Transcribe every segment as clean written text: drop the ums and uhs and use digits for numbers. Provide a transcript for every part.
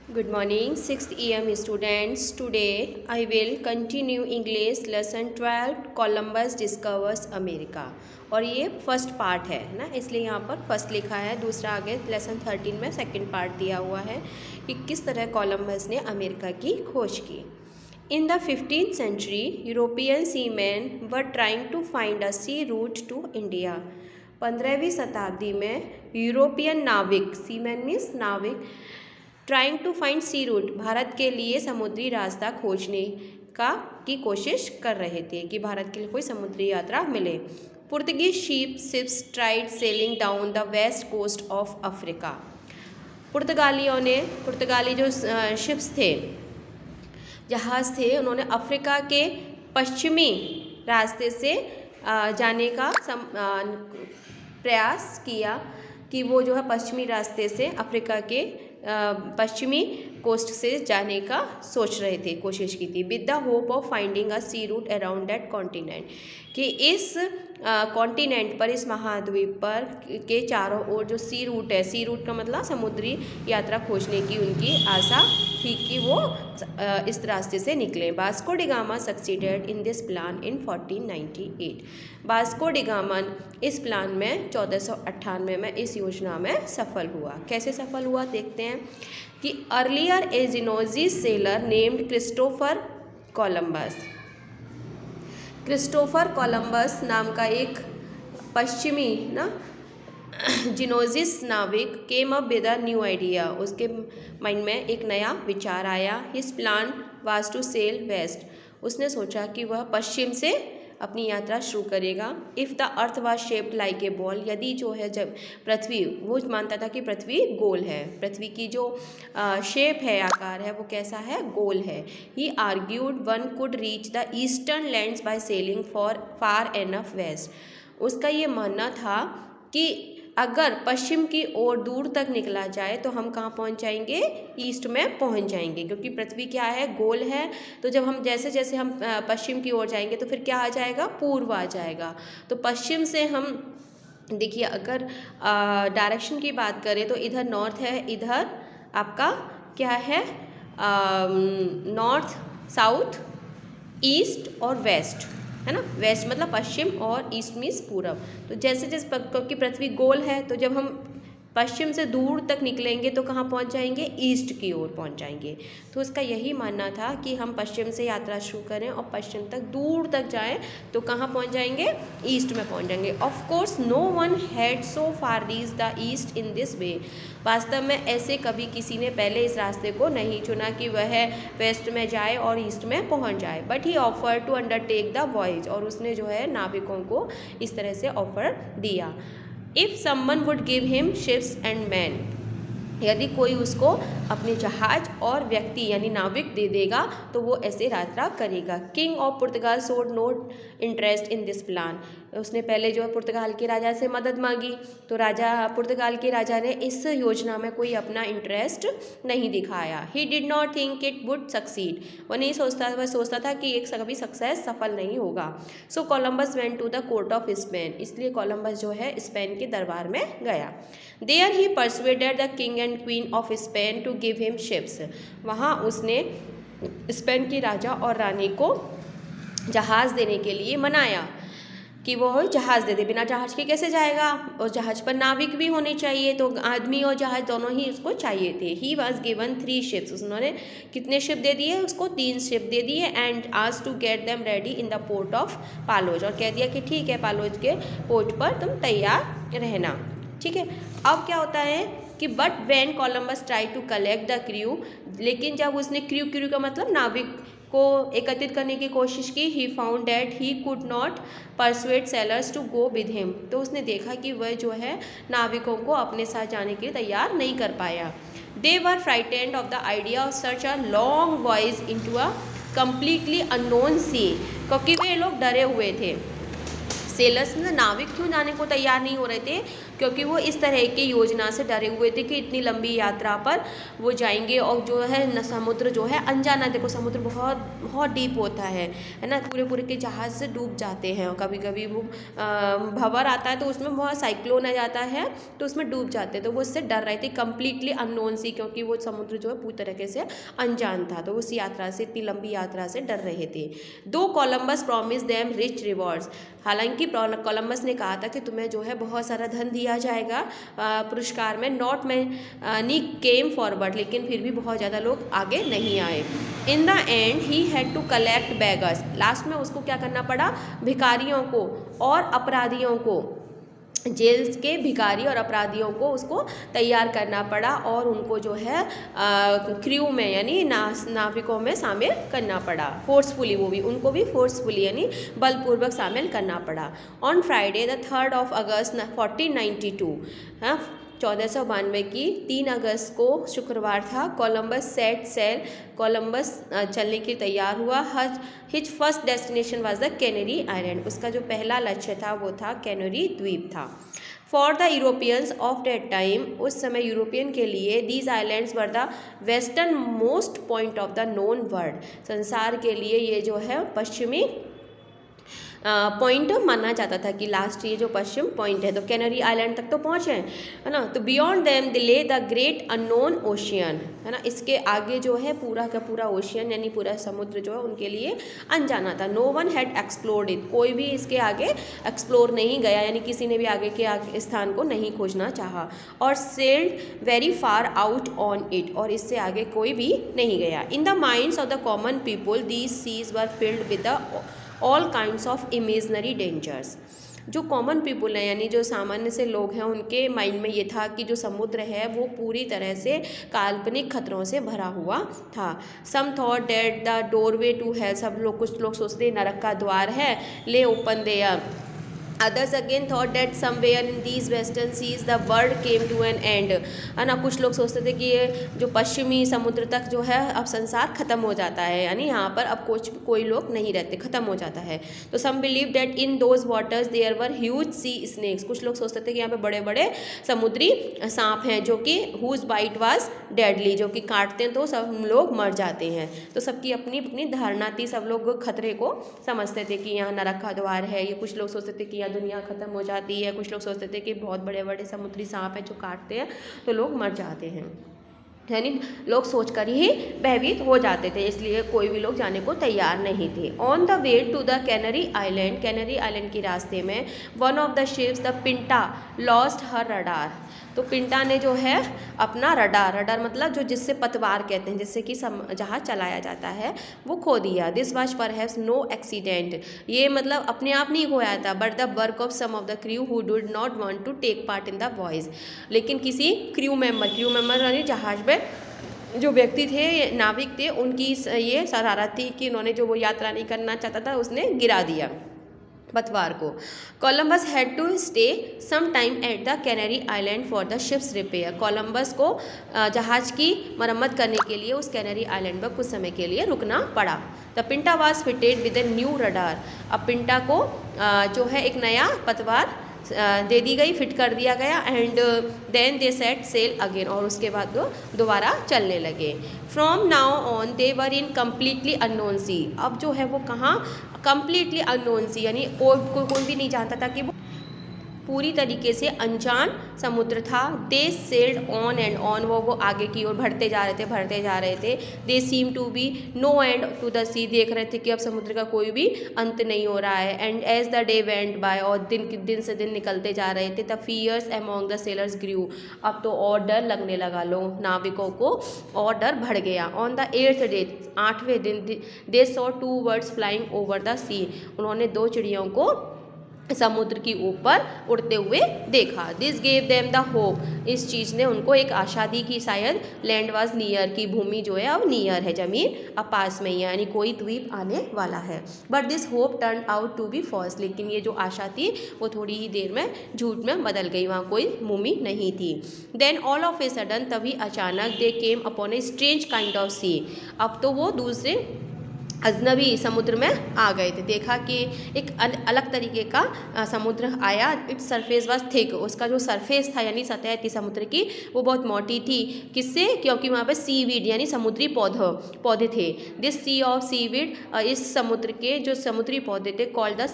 Good morning, 6th EM students. Today I will continue English lesson 12 Columbus discovers America। और ये first part है ना, इसलिए यहाँ पर फर्स्ट लिखा है, दूसरा आगे लेसन 13 में सेकंड पार्ट दिया हुआ है कि किस तरह कोलंबस ने अमेरिका की खोज की। In the 15th century, European seamen were trying to find a sea route to India। 15वीं शताब्दी में यूरोपियन नाविक, सीमैन मीन्स नाविक, trying to find sea route, Bharat के लिए समुद्री रास्ता खोजने की कोशिश कर रहे थे कि भारत के लिए कोई समुद्री यात्रा मिले। Portuguese ships tried sailing down the west coast of Africa. पुर्तगाली जो शिप्स थे, जहाज़ थे, उन्होंने अफ्रीका के पश्चिमी रास्ते से जाने का प्रयास किया कि वो जो है पश्चिमी रास्ते से अफ्रीका के पश्चिमी कोस्ट से जाने का सोच रहे थे, कोशिश की थी, with the hope of finding a sea route around that continent, कि इस कॉन्टिनेंट पर, इस महाद्वीप पर के चारों ओर जो सी रूट है, सी रूट का मतलब समुद्री यात्रा खोजने की उनकी आशा थी कि वो इस रास्ते से निकले। Vasco D gamma succeeded in this plan in 1498। Vasco D gamma इस प्लान में 1498 में इस योजना में सफल हुआ। कैसे सफल हुआ देखते हैं कि earlier a Genoese sailor named Christopher Columbus. Christopher Columbus नाम का एक पश्चिमी जिनोजिस नाविक came up with a new idea, उसके माइंड में एक नया विचार आया। His plan was to sail west, उसने सोचा कि वह पश्चिम से अपनी यात्रा शुरू करेगा। If the earth was shaped like a ball, यदि जो है जब पृथ्वी, वो मानता था कि पृथ्वी गोल है, पृथ्वी की जो शेप है, आकार है, वो कैसा है, गोल है। He argued one could reach the eastern lands by sailing for far enough west. उसका ये मानना था कि अगर पश्चिम की ओर दूर तक निकला जाए तो हम कहाँ पहुँच जाएंगे, ईस्ट में पहुँच जाएंगे, क्योंकि पृथ्वी क्या है, गोल है। तो जब हम जैसे जैसे हम पश्चिम की ओर जाएंगे तो फिर क्या आ जाएगा, पूर्व आ जाएगा। तो पश्चिम से हम देखिए, अगर डायरेक्शन की बात करें तो इधर नॉर्थ है, इधर आपका क्या है, नॉर्थ, साउथ, ईस्ट और वेस्ट, है ना। वेस्ट मतलब पश्चिम और ईस्ट मीन्स पूरब। तो जैसे जैसे क्योंकि पृथ्वी गोल है, तो जब हम पश्चिम से दूर तक निकलेंगे तो कहाँ पहुँच जाएंगे, ईस्ट की ओर पहुँच जाएंगे। तो उसका यही मानना था कि हम पश्चिम से यात्रा शुरू करें और पश्चिम तक दूर तक जाएं तो कहाँ पहुँच जाएंगे, ईस्ट में पहुँच जाएंगे। Of course no one had so far reach the east in this way, वास्तव में ऐसे कभी किसी ने पहले इस रास्ते को नहीं चुना कि वह वेस्ट में जाए और ईस्ट में पहुँच जाए। But he offer to undertake the voyage, और उसने जो है नाविकों को इस तरह से ऑफर दिया। If someone would give him ships and man, यदि कोई उसको अपने जहाज और व्यक्ति यानी नाविक दे देगा तो वो ऐसे यात्रा करेगा। King of Portugal showed no interest in this plan, उसने पहले जो है पुर्तगाल के राजा से मदद मांगी, तो पुर्तगाल के राजा ने इस योजना में कोई अपना इंटरेस्ट नहीं दिखाया। He did not think it would succeed, वह नहीं सोचता, वह सोचता था कि एक कभी सक्सेस सफल नहीं होगा। So Columbus went to the court of Spain, इसलिए कोलंबस जो है स्पेन के दरबार में गया। There he persuaded the king and queen of Spain to give him ships, वहाँ उसने स्पेन की राजा और रानी को जहाज़ देने के लिए मनाया कि वो जहाज़ दे दे। बिना जहाज के कैसे जाएगा, और जहाज पर नाविक भी होने चाहिए, तो आदमी और जहाज दोनों ही उसको चाहिए थे। ही वॉज गिवन 3 शिप्स, उन्होंने कितने शिप दे दिए उसको, 3 शिप दे दिए। एंड आज to get them ready in the port of Palos, और कह दिया कि ठीक है, पालोज के पोर्ट पर तुम तैयार रहना, ठीक है। अब क्या होता है कि but when Columbus try to collect the crew, लेकिन जब उसने क्रू का मतलब नाविक को एकत्रित करने की कोशिश की, he found that he could not persuade sailors to go with him, तो उसने देखा कि वह जो है नाविकों को अपने साथ जाने के लिए तैयार नहीं कर पाया। They were frightened of the idea of such a long voyage into a completely unknown sea, क्योंकि वे लोग डरे हुए थे। सेलर्स में नाविक क्यों जाने को तैयार नहीं हो रहे थे, क्योंकि वो इस तरह की योजना से डरे हुए थे कि इतनी लंबी यात्रा पर वो जाएंगे और जो है न समुद्र जो है अनजाना, देखो समुद्र बहुत बहुत डीप होता है ना, पूरे पूरे के जहाज़ से डूब जाते हैं और कभी कभी वो भंवर आता है तो उसमें बहुत साइक्लोन आ जाता है तो उसमें डूब जाते हैं, तो वो उससे डर रहे थे, कम्प्लीटली अननोन सी, क्योंकि वो समुद्र जो है पूरी तरीके से अनजान था, तो उस यात्रा से, इतनी लंबी यात्रा से डर रहे थे। दो Columbus promise them rich rewards, हालांकि कोलंबस ने कहा था कि तुम्हें जो है बहुत सारा धन दिया जाएगा पुरस्कार में, नॉट मैनी केम फॉरवर्ड, लेकिन फिर भी बहुत ज़्यादा लोग आगे नहीं आए। In the end he had to collect beggars, last में उसको क्या करना पड़ा, भिखारियों को और अपराधियों को, जेल के भिखारी और अपराधियों को उसको तैयार करना पड़ा और उनको जो है क्रू में यानी नाविकों में शामिल करना पड़ा, फोर्सफुली, वो भी उनको भी फोर्सफुली यानी बलपूर्वक शामिल करना पड़ा। On Friday the 3rd of August 1492, 1492 की 3 अगस्त को शुक्रवार था, कोलंबस सेट सेल, कोलंबस चलने के लिए तैयार हुआ। His first destination was the Canary island, उसका जो पहला लक्ष्य था वो था कैनरी द्वीप था। For the Europeans of that time, उस समय यूरोपियन के लिए these islands were the western most point of the known world, संसार के लिए ये जो है पश्चिमी पॉइंट माना जाता था कि लास्ट ये जो पश्चिम पॉइंट है, तो कैनरी आइलैंड तक तो पहुँचे है ना, तो बियॉन्ड देम दे ले द ग्रेट अननोन ओशियन, है ना, इसके आगे जो है पूरा का पूरा ओशियन यानी पूरा समुद्र जो है उनके लिए अनजाना था। No one had explored it, कोई भी इसके आगे एक्सप्लोर नहीं गया, यानी किसी ने भी आगे के स्थान को नहीं खोजना चाहा, और sailed very far out on it, और इससे आगे कोई भी नहीं गया। In the minds of the common people these seas were filled with the all kinds of imaginary dangers, जो कॉमन पीपल हैं यानी जो सामान्य से लोग हैं उनके माइंड में ये था कि जो समुद्र है वो पूरी तरह से काल्पनिक खतरों से भरा हुआ था। Some thought that the doorway to hell, सब लोग, कुछ लोग सोचते नरक का द्वार है, lay open there. Others again thought that somewhere in these western seas the world came to an end, है ना, कुछ लोग सोचते थे कि ये जो पश्चिमी समुद्र तक जो है अब संसार खत्म हो जाता है, यानी यहाँ पर अब कोई लोग नहीं रहते, खत्म हो जाता है। तो some believe that in those waters there were huge sea snakes, कुछ लोग सोचते थे कि यहाँ पे बड़े बड़े समुद्री सांप हैं जो कि हुज बाइट वाज डेडली, जो कि काटते हैं तो सब लोग मर जाते हैं। तो सबकी अपनी अपनी धारणा थी, सब लोग खतरे को समझते थे कि यहाँ नरक का द्वार है, ये कुछ लोग सोचते थे कि दुनिया खत्म हो जाती है, कुछ लोग सोचते थे कि बहुत बड़े बड़े समुद्री सांप हैं जो काटते हैं तो लोग मर जाते हैं, यानी लोग सोचकर ही भयभीत हो जाते थे, इसलिए कोई भी लोग जाने को तैयार नहीं थे। On the way to the Canary island, Canary island के रास्ते में one of the ships the Pinta lost her rudder, तो पिंटा ने जो है अपना रडार, रडार मतलब जो जिससे पतवार कहते हैं, जिससे कि जहाज चलाया जाता है, वो खो दिया। This was perhaps no accident, ये मतलब अपने आप नहीं खोया था, but the work of some of the crew who did not want to take part in the voyage, लेकिन किसी क्रू मेंबर यानी जहाज में जो व्यक्ति थे, नाविक थे, उनकी ये शरारत थी कि उन्होंने जो वो यात्रा नहीं करना चाहता था उसने गिरा दिया पतवार को। Columbus had to stay some time at the Canary island for the ships repair, Columbus को जहाज की मरम्मत करने के लिए उस कैनरी आइलैंड पर कुछ समय के लिए रुकना पड़ा। The पिंटा was fitted with a new radar, अब पिंटा को जो है एक नया पतवार दे दी गई, फिट कर दिया गया, and then they set sail again, और उसके बाद वो दोबारा चलने लगे। From now on they were in completely unknown sea, अब जो है वो कहाँ, कम्प्लीटली अननोन सी, यानी कोई भी नहीं जानता था कि वो पूरी तरीके से अनजान समुद्र था। They sailed on and on, वो आगे की ओर बढ़ते जा रहे थे। They seem to be no end to the sea, देख रहे थे कि अब समुद्र का कोई भी अंत नहीं हो रहा है। And as the day went by, और दिन से दिन निकलते जा रहे थे। The fears among the sailors grew, अब तो और डर लगने लगा लोग नाविकों को, और डर बढ़ गया। ऑन द 8th डे, 8वें दिन, they saw 2 birds flying over the sea, उन्होंने 2 चिड़ियों को समुद्र की ऊपर उड़ते हुए देखा। This gave them the hope, इस चीज़ ने उनको एक आशा दी कि शायद लैंड वाज नियर, की भूमि जो है अब नियर है, जमीन अब पास में ही है, यानी कोई द्वीप आने वाला है। But this hope turn out to be false, लेकिन ये जो आशा थी वो थोड़ी ही देर में झूठ में बदल गई, वहाँ कोई भूमि नहीं थी। Then all of a sudden, तभी अचानक they came upon a strange kind of sea, अब तो वो दूसरे अजनबी समुद्र में आ गए थे। देखा कि एक अलग तरीके का समुद्र आया। इट्स सरफेस वाज थिक, उसका जो सरफेस था यानी सतह थी समुद्र की वो बहुत मोटी थी। किससे? क्योंकि वहाँ पे सीवीड यानी समुद्री पौधे थे। दिस सी ऑफ सीवीड, इस समुद्र के जो समुद्री पौधे थे, कॉल्ड द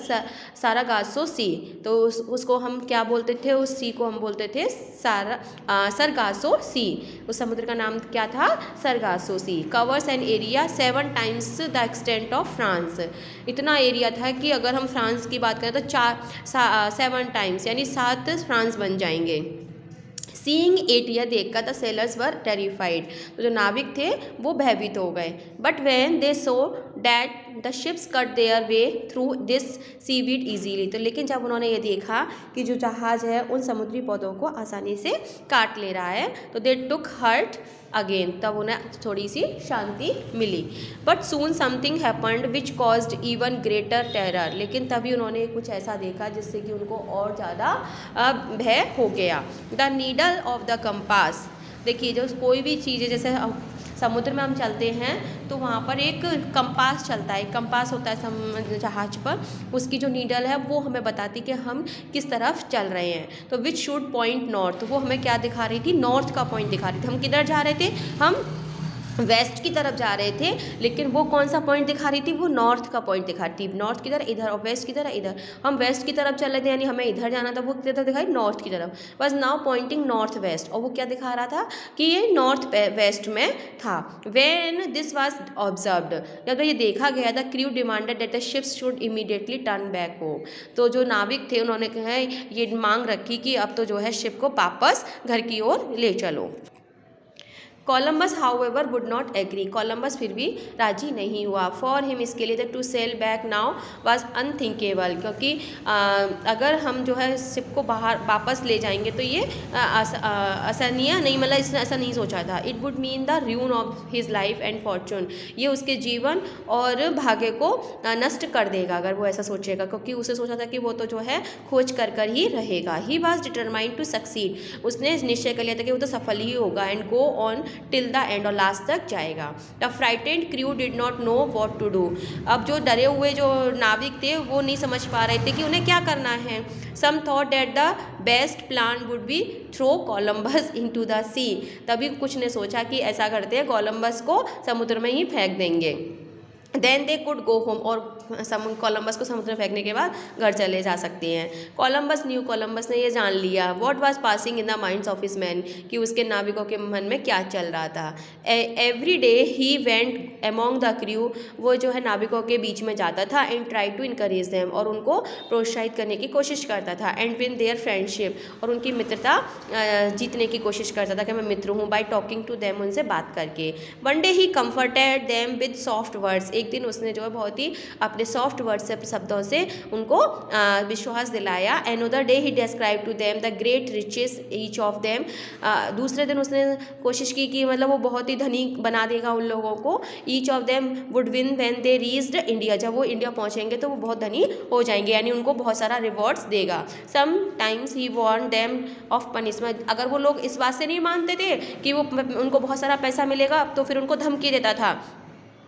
सारागासो सी। तो उसको हम क्या बोलते थे? उस सी को हम बोलते थे सरगासो सी। उस समुद्र का नाम क्या था? Sargasso sea. Covers an area 7 times the extent of France. इतना एरिया था कि अगर हम फ्रांस की बात करें तो 7 टाइम्स यानी 7 फ्रांस बन जाएंगे। सीइंग इट, यह देखकर द सेलर्स वर टेरिफाइड, तो जो नाविक थे वो भयभीत हो गए। But when they so that the ships cut their way through this seaweed easily, तो लेकिन जब उन्होंने ये देखा कि जो जहाज़ है उन समुद्री पौधों को आसानी से काट ले रहा है, तो दे टुक हर्ट अगेन, तब उन्हें थोड़ी सी शांति मिली। But soon something happened which caused even greater terror, लेकिन तभी उन्होंने कुछ ऐसा देखा जिससे कि उनको और ज़्यादा भय हो गया। The needle of the compass, देखिए जो कोई भी चीज़ है, जैसे समुद्र में हम चलते हैं तो वहाँ पर एक कंपास चलता है, कंपास होता है जहाज पर, उसकी जो नीडल है वो हमें बताती कि हम किस तरफ चल रहे हैं। तो विच शुड पॉइंट नॉर्थ, वो हमें क्या दिखा रही थी? नॉर्थ का पॉइंट दिखा रही थी। हम किधर जा रहे थे? हम वेस्ट की तरफ जा रहे थे, लेकिन वो कौन सा पॉइंट दिखा रही थी? वो नॉर्थ का पॉइंट दिखा रही थी। नॉर्थ किधर? इधर। और वेस्ट किधर है? इधर। हम वेस्ट की तरफ चल रहे थे यानी हमें इधर जाना था, वो किधर दिखाई? नॉर्थ की तरफ। बस नाउ पॉइंटिंग नॉर्थ वेस्ट, और वो क्या दिखा रहा था कि ये नॉर्थ वेस्ट में था। व्हेन दिस वाज ऑब्जर्व्ड, जब ये देखा गया, the crew demanded that the ships should immediately turn back home, तो जो नाविक थे उन्होंने कहा, ये मांग रखी कि अब तो जो है शिप को वापस घर की ओर ले चलो। Columbus however would not agree, Columbus फिर भी राजी नहीं हुआ। फॉर हिम, इसके लिए to sail back now was unthinkable, क्योंकि अगर हम जो है शिप को बाहर वापस ले जाएंगे तो ये आसानियाँ नहीं, मतलब इसने ऐसा नहीं सोचा था। It would mean the ruin of his life and Fortune, ये उसके जीवन और भाग्य को नष्ट कर देगा अगर वो ऐसा सोचेगा, क्योंकि उसे सोचा था कि वो तो जो है खोज कर ही रहेगा। He was determined to succeed, उसने निश्चय कर लिया था कि वो तो सफल ही होगा। And go on till the end, और लास्ट तक जाएगा। The frightened crew did not know what to do, अब जो डरे हुए जो नाविक थे वो नहीं समझ पा रहे थे कि उन्हें क्या करना है। Some thought that the best plan would be throw Columbus into the sea, तभी कुछ ने सोचा कि ऐसा करते हैं कोलम्बस को समुद्र में ही फेंक देंगे। Then they could go home, और कोलम्बस को समुद्र में फेंकने के बाद घर चले जा सकते हैं। कोलम्बस न्यू, कोलम्बस ने ये जान लिया, what was passing in the minds of his man, कि उसके नाविकों के मन में क्या चल रहा था। Every day he went among the crew, वो जो है नाविकों के बीच में जाता था। And try to encourage them, और उनको प्रोत्साहित करने की कोशिश करता था। एंड विन देयर फ्रेंडशिप, और उनकी मित्रता जीतने की कोशिश करता था कि मैं मित्र हूँ, बाय टॉकिंग टू देम, उनसे बात करके। One day he comforted them with soft words, एक दिन उसने जो है बहुत ही अपने सॉफ्ट वर्ड से, शब्दों से उनको विश्वास दिलाया। Another day he describe to them the great riches each of them, दूसरे दिन उसने कोशिश की कि मतलब वो बहुत ही धनी बना देगा उन लोगों को। Each of them would win when they reached India, जब वो इंडिया पहुंचेंगे तो वो बहुत धनी हो जाएंगे, यानी उनको बहुत सारा रिवॉर्ड्स देगा। Sometimes he warned them of punishment, अगर वो लोग इस बात से नहीं मानते थे कि वो उनको बहुत सारा पैसा मिलेगा, तो फिर उनको धमकी देता था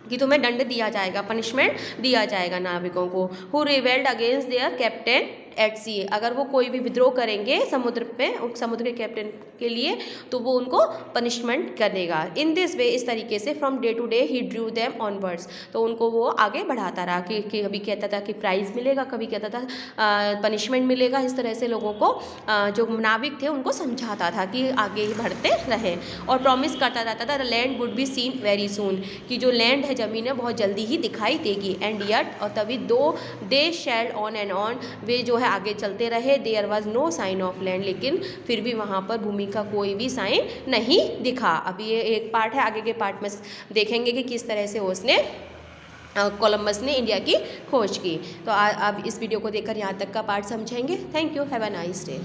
कि तुम्हें दंड दिया जाएगा, पनिशमेंट दिया जाएगा नाविकों को। Who rebelled against their captain at sea, अगर वो कोई भी विद्रोह करेंगे समुद्र पे, समुद्र के कैप्टन के लिए, तो वो उनको पनिशमेंट करेगा। इन दिस वे, इस तरीके से from day to day he drew them onwards, तो उनको वो आगे बढ़ाता रहा कि कभी कहता था कि प्राइज़ मिलेगा, कभी कहता था पनिशमेंट मिलेगा। इस तरह से लोगों को जो नाविक थे उनको समझाता था कि आगे ही बढ़ते रहे, और प्रॉमिस करता रहता था the land would be seen very soon, कि जो लैंड है, ज़मीन है, बहुत जल्दी ही दिखाई देगी। एंड यट, और तभी they sailed on and on, वे जो आगे चलते रहे। There was no sign of land, लेकिन फिर भी वहाँ पर भूमि का कोई भी साइन नहीं दिखा। अभी ये एक पार्ट है, आगे के पार्ट में देखेंगे कि किस तरह से उसने कोलंबस ने इंडिया की खोज की। तो अब इस वीडियो को देखकर यहाँ तक का पार्ट समझेंगे। Thank you, have a nice day.